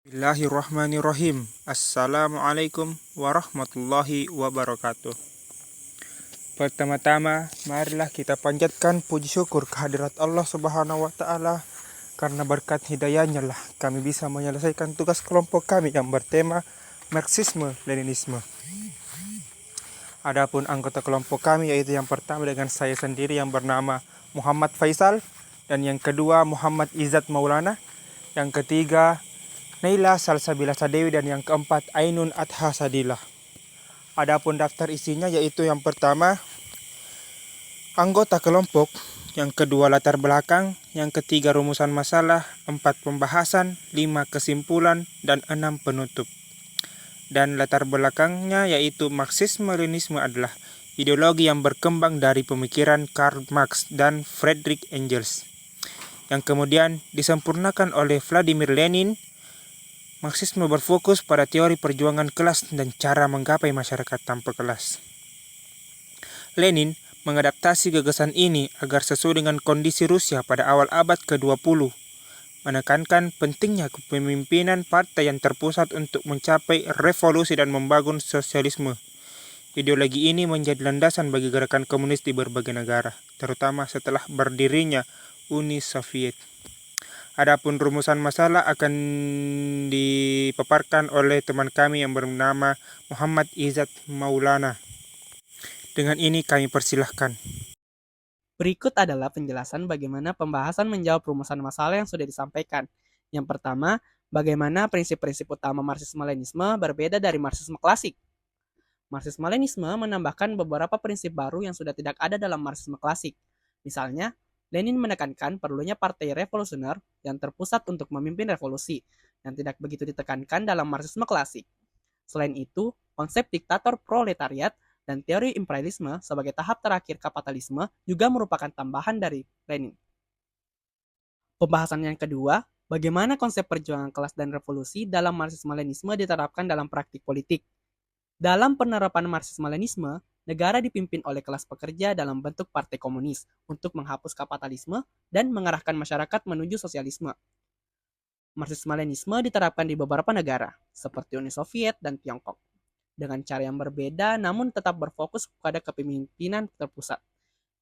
Bismillahirrahmanirrahim. Assalamualaikum warahmatullahi wabarakatuh. Pertama-tama, marilah kita panjatkan puji syukur kehadirat Allah Subhanahu wa Ta'ala, karena berkat hidayahnya lah kami bisa menyelesaikan tugas kelompok kami yang bertema Marxisme-Leninisme. Adapun anggota kelompok kami yaitu yang pertama dengan saya sendiri yang bernama Muhammad Faisal, dan yang kedua Muhammad Izzat Maulana, yang ketiga Naila Salsabila Sadewi, dan yang keempat Ainun Adha Sadilah. Adapun daftar isinya yaitu yang pertama anggota kelompok, yang kedua latar belakang, yang ketiga rumusan masalah, 4 pembahasan, 5 kesimpulan, dan 6 penutup. Dan latar belakangnya yaitu Marxisme-Leninisme adalah ideologi yang berkembang dari pemikiran Karl Marx dan Friedrich Engels, yang kemudian disempurnakan oleh Vladimir Lenin. Marxisme berfokus pada teori perjuangan kelas dan cara menggapai masyarakat tanpa kelas. Lenin mengadaptasi gagasan ini agar sesuai dengan kondisi Rusia pada awal abad ke-20, menekankan pentingnya kepemimpinan partai yang terpusat untuk mencapai revolusi dan membangun sosialisme. Ideologi ini menjadi landasan bagi gerakan komunis di berbagai negara, terutama setelah berdirinya Uni Soviet. Adapun rumusan masalah akan dipaparkan oleh teman kami yang bernama Muhammad Izzat Maulana. Dengan ini kami persilahkan. Berikut adalah penjelasan bagaimana pembahasan menjawab rumusan masalah yang sudah disampaikan. Yang pertama, bagaimana prinsip-prinsip utama Marxisme-Leninisme berbeda dari Marxisme klasik. Marxisme-Leninisme menambahkan beberapa prinsip baru yang sudah tidak ada dalam Marxisme klasik. Misalnya, Lenin menekankan perlunya partai revolusioner yang terpusat untuk memimpin revolusi, yang tidak begitu ditekankan dalam Marxisme klasik. Selain itu, konsep diktator proletariat dan teori imperialisme sebagai tahap terakhir kapitalisme juga merupakan tambahan dari Lenin. Pembahasan yang kedua, bagaimana konsep perjuangan kelas dan revolusi dalam Marxisme-Leninisme diterapkan dalam praktik politik. Dalam penerapan Marxisme-Leninisme, negara dipimpin oleh kelas pekerja dalam bentuk partai komunis untuk menghapus kapitalisme dan mengarahkan masyarakat menuju sosialisme. Marxisme-Leninisme diterapkan di beberapa negara, seperti Uni Soviet dan Tiongkok, dengan cara yang berbeda namun tetap berfokus pada kepemimpinan terpusat,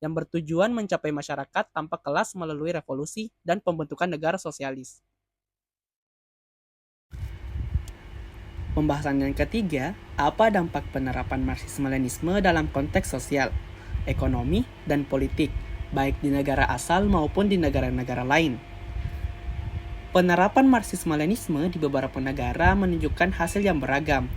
yang bertujuan mencapai masyarakat tanpa kelas melalui revolusi dan pembentukan negara sosialis. Pembahasan yang ketiga, apa dampak penerapan Marxisme-Leninisme dalam konteks sosial, ekonomi, dan politik, baik di negara asal maupun di negara-negara lain. Penerapan Marxisme-Leninisme di beberapa negara menunjukkan hasil yang beragam.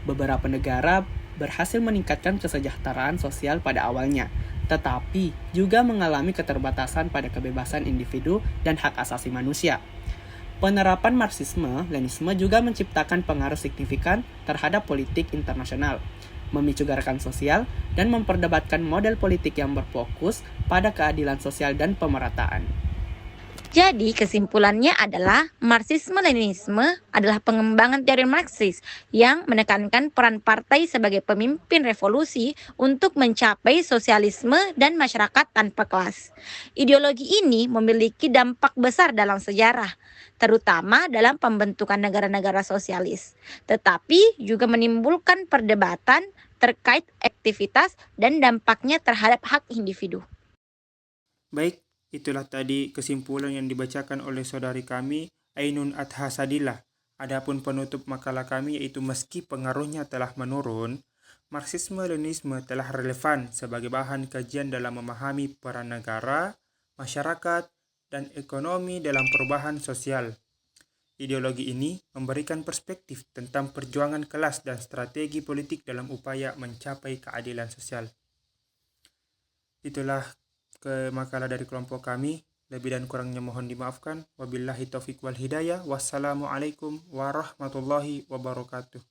Beberapa negara berhasil meningkatkan kesejahteraan sosial pada awalnya, tetapi juga mengalami keterbatasan pada kebebasan individu dan hak asasi manusia. Penerapan Marxisme-Leninisme juga menciptakan pengaruh signifikan terhadap politik internasional, memicu gerakan sosial, dan memperdebatkan model politik yang berfokus pada keadilan sosial dan pemerataan. Jadi kesimpulannya adalah Marxisme-Leninisme adalah pengembangan teori Marxis yang menekankan peran partai sebagai pemimpin revolusi untuk mencapai sosialisme dan masyarakat tanpa kelas. Ideologi ini memiliki dampak besar dalam sejarah, terutama dalam pembentukan negara-negara sosialis, tetapi juga menimbulkan perdebatan terkait aktivitas dan dampaknya terhadap hak individu. Baik, itulah tadi kesimpulan yang dibacakan oleh saudari kami Ainun Adha Sadilah. Adapun penutup makalah kami yaitu meski pengaruhnya telah menurun, Marxisme-Leninisme telah relevan sebagai bahan kajian dalam memahami peran negara, masyarakat, dan ekonomi dalam perubahan sosial. Ideologi ini memberikan perspektif tentang perjuangan kelas dan strategi politik dalam upaya mencapai keadilan sosial. Itulah makalah dari kelompok kami. Lebih dan kurangnya mohon dimaafkan. Wabillahi taufiq wal hidayah. Wassalamualaikum warahmatullahi wabarakatuh.